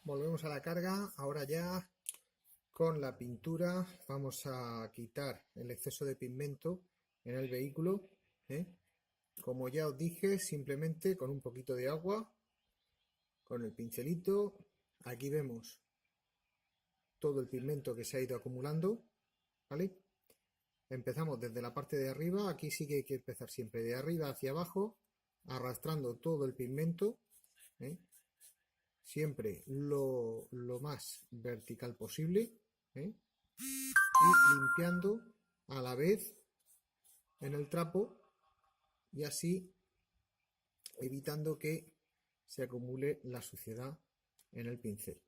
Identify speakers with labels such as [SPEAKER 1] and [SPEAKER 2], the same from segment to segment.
[SPEAKER 1] Volvemos a la carga. Ahora ya con la pintura vamos a quitar el exceso de pigmento en el vehículo, ¿eh? Como ya os dije, simplemente con un poquito de agua, con el pincelito. Aquí vemos todo el pigmento que se ha ido acumulando, ¿vale? Empezamos desde la parte de arriba. Aquí sí que hay que empezar siempre de arriba hacia abajo, arrastrando todo el pigmento, ¿eh? Siempre lo más vertical posible, ¿eh? Y limpiando a la vez en el trapo, y así evitando que se acumule la suciedad en el pincel.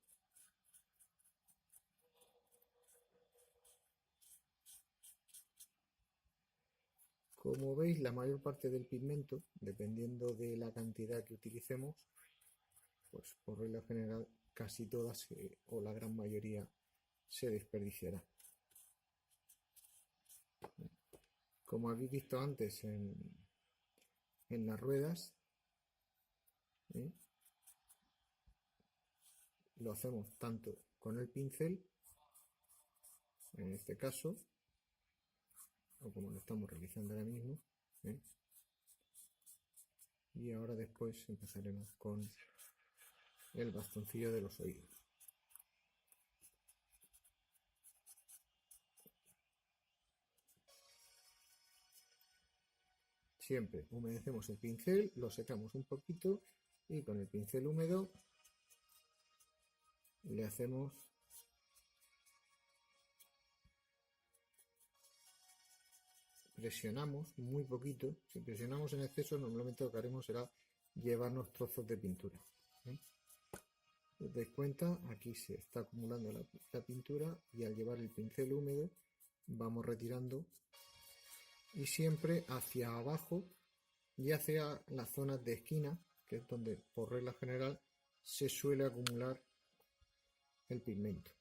[SPEAKER 1] Como veis, la mayor parte del pigmento, dependiendo de la cantidad que utilicemos, pues por regla general casi todas o la gran mayoría se desperdiciará. Como habéis visto antes en las ruedas, ¿eh? Lo hacemos tanto con el pincel, en este caso, o como lo estamos realizando ahora mismo, ¿eh? Y ahora después empezaremos con el bastoncillo de los oídos. Siempre humedecemos el pincel, lo secamos un poquito y con el pincel húmedo le hacemos presionamos muy poquito. Si presionamos en exceso, normalmente lo que haremos será llevarnos trozos de pintura, ¿eh? Si os dais cuenta, aquí se está acumulando la pintura y al llevar el pincel húmedo vamos retirando, y siempre hacia abajo y hacia las zonas de esquina, que es donde por regla general se suele acumular el pigmento.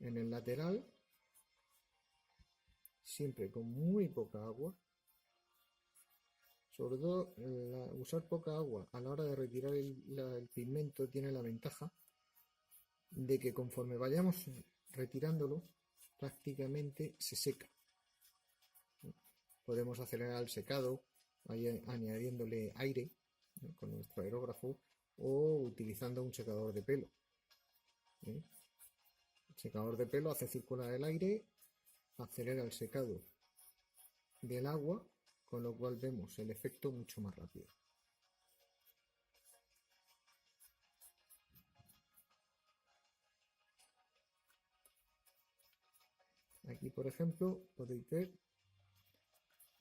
[SPEAKER 1] En el lateral, siempre con muy poca agua, sobre todo usar poca agua a la hora de retirar el pigmento tiene la ventaja de que conforme vayamos retirándolo prácticamente se seca. Podemos acelerar el secado añadiéndole aire, ¿no?, con nuestro aerógrafo, o utilizando un secador de pelo, ¿eh? El secador de pelo hace circular el aire, acelera el secado del agua, con lo cual vemos el efecto mucho más rápido. Aquí, por ejemplo, podéis ver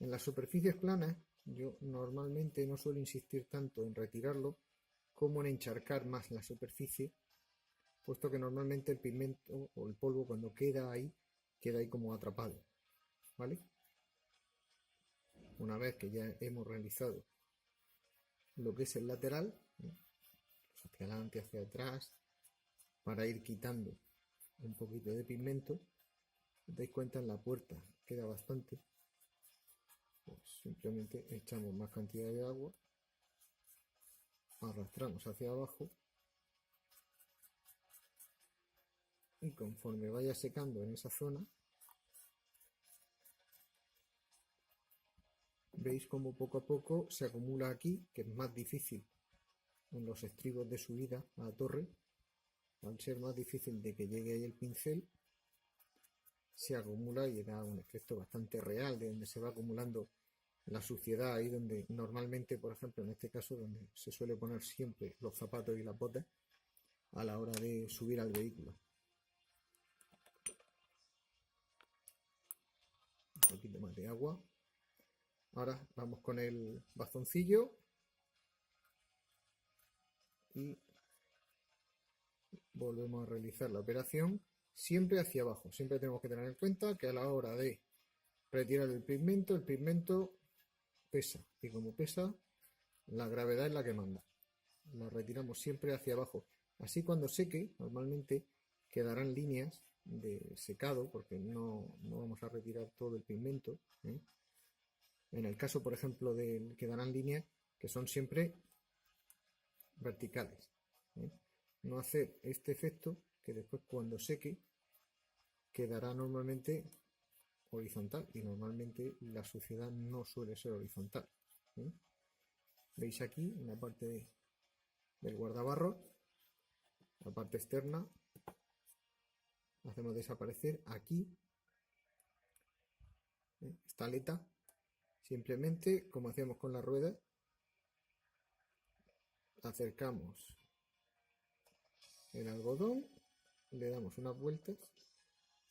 [SPEAKER 1] en las superficies planas. Yo normalmente no suelo insistir tanto en retirarlo como en encharcar más la superficie, puesto que normalmente el pigmento o el polvo cuando queda ahí como atrapado, ¿vale? Una vez que ya hemos realizado lo que es el lateral, ¿no?, pues hacia adelante, hacia atrás, para ir quitando un poquito de pigmento, os dais cuenta en la puerta queda bastante, pues simplemente echamos más cantidad de agua, arrastramos hacia abajo y conforme vaya secando en esa zona, veis como poco a poco se acumula aquí, que es más difícil en los estribos de subida a la torre. Al ser más difícil de que llegue ahí el pincel, se acumula y da un efecto bastante real de donde se va acumulando la suciedad, ahí donde normalmente, por ejemplo, en este caso, donde se suele poner siempre los zapatos y las botas a la hora de subir al vehículo. Un poquito más de agua. Ahora vamos con el bastoncillo y volvemos a realizar la operación siempre hacia abajo. Siempre tenemos que tener en cuenta que a la hora de retirar el pigmento pesa, y como pesa, la gravedad es la que manda. La retiramos siempre hacia abajo. Así cuando seque, normalmente quedarán líneas de secado, porque no vamos a retirar todo el pigmento, ¿eh? En el caso, por ejemplo, quedarán líneas que son siempre verticales, ¿eh? no hacer este efecto que después cuando seque quedará normalmente horizontal, y normalmente la suciedad no suele ser horizontal. ¿Veis aquí en la parte del guardabarro, la parte externa? Hacemos desaparecer aquí esta aleta, simplemente como hacemos con la rueda, acercamos el algodón, le damos unas vueltas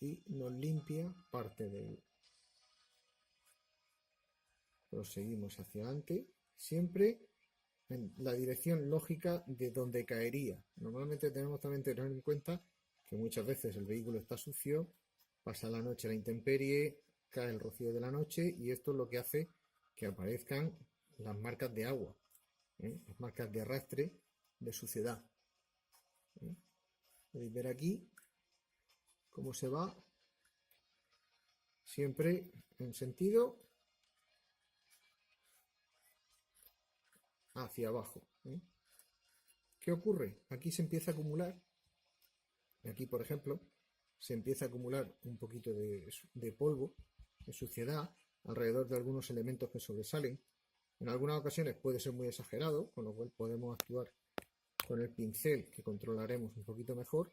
[SPEAKER 1] y nos limpia parte de él. Proseguimos hacia adelante, siempre en la dirección lógica de donde caería. Normalmente tenemos también que tener en cuenta que muchas veces el vehículo está sucio, pasa la noche a la intemperie, cae el rocío de la noche y esto es lo que hace que aparezcan las marcas de agua, las marcas de arrastre, de suciedad. Podéis ver aquí cómo se va, siempre en sentido hacia abajo. ¿Qué ocurre? Aquí se empieza a acumular, aquí por ejemplo, se empieza a acumular un poquito de polvo, de suciedad, alrededor de algunos elementos que sobresalen. En algunas ocasiones puede ser muy exagerado, con lo cual podemos actuar con el pincel, que controlaremos un poquito mejor,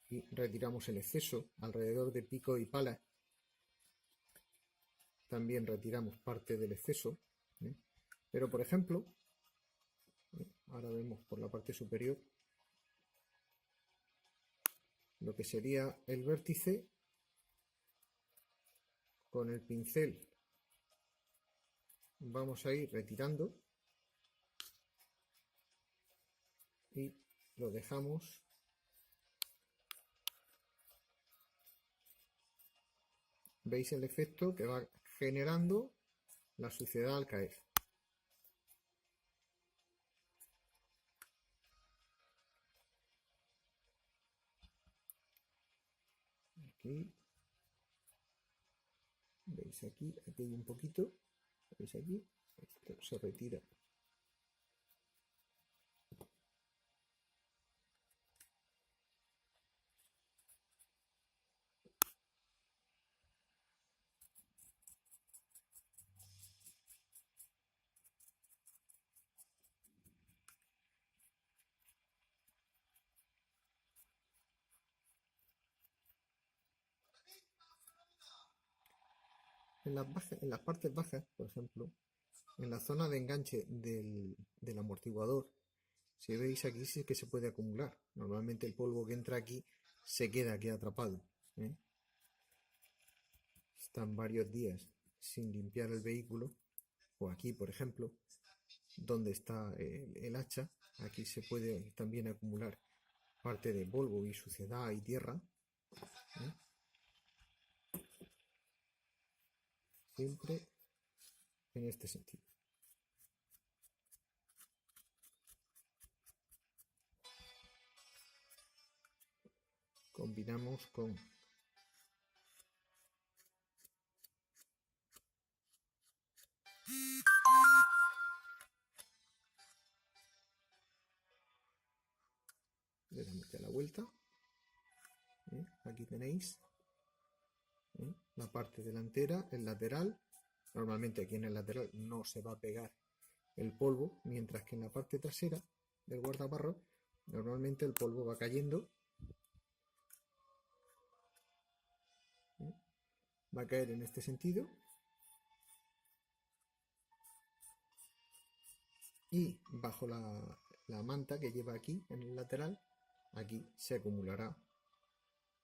[SPEAKER 1] y retiramos el exceso alrededor de pico y pala. También retiramos parte del exceso, pero por ejemplo, ahora vemos por la parte superior lo que sería el vértice. Con el pincel vamos a ir retirando y lo dejamos veis el efecto que va generando la suciedad al caer. Aquí veis, aquí hay un poquito, veis aquí, esto se retira. En las partes bajas, por ejemplo, en la zona de enganche del amortiguador, si veis aquí sí que se puede acumular. Normalmente el polvo que entra aquí se queda aquí atrapado. Están varios días sin limpiar el vehículo, o aquí por ejemplo, donde está el hacha, aquí se puede también acumular parte de polvo y suciedad y tierra. Siempre en este sentido. Combinamos con le damos ya la vuelta. Aquí tenéis la parte delantera, el lateral. Normalmente aquí en el lateral no se va a pegar el polvo, mientras que en la parte trasera del guardabarro normalmente el polvo va cayendo, va a caer en este sentido y bajo la manta que lleva aquí en el lateral, aquí se acumulará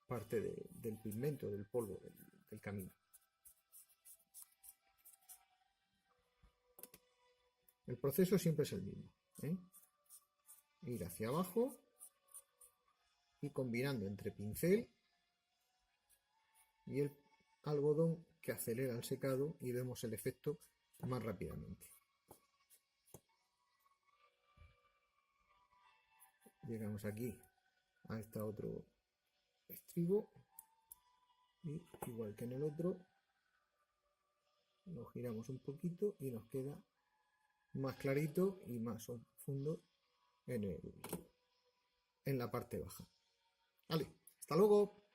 [SPEAKER 1] parte del pigmento, del polvo del camino. El proceso siempre es el mismo, ir hacia abajo y combinando entre pincel y el algodón, que acelera el secado y vemos el efecto más rápidamente. Llegamos aquí a este otro estribo y igual que en el otro lo giramos un poquito y nos queda más clarito y más profundo en la parte baja. Vale, hasta luego.